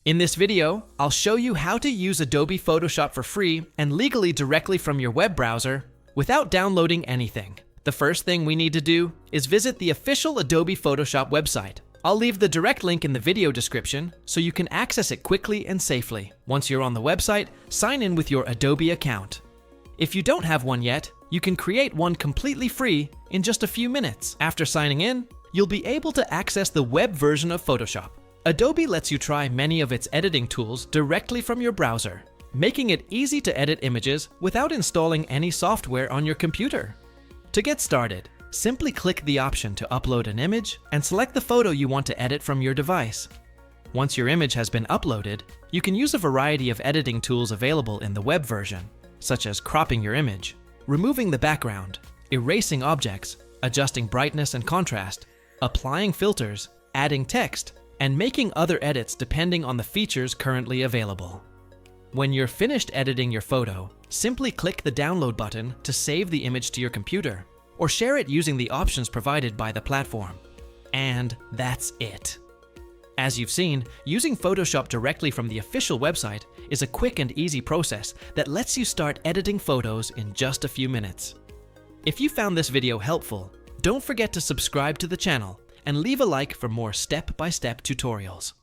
In this video, I'll show you how to use Adobe Photoshop for free and legally directly from your web browser without downloading anything. The first thing we need to do is visit the official Adobe Photoshop website. I'll leave the direct link in the video description so you can access it quickly and safely. Once you're on the website, sign in with your Adobe account. If you don't have one yet, you can create one completely free in just a few minutes. After signing in, you'll be able to access the web version of Photoshop. Adobe lets you try many of its editing tools directly from your browser, making it easy to edit images without installing any software on your computer. To get started, simply click the option to upload an image and select the photo you want to edit from your device. Once your image has been uploaded, you can use a variety of editing tools available in the web version, such as cropping your image, removing the background, erasing objects, adjusting brightness and contrast, applying filters, adding text, and making other edits depending on the features currently available. When you're finished editing your photo, simply click the download button to save the image to your computer, or share it using the options provided by the platform. And that's it. As you've seen, using Photoshop directly from the official website is a quick and easy process that lets you start editing photos in just a few minutes. If you found this video helpful, don't forget to subscribe to the channel and leave a like for more step-by-step tutorials.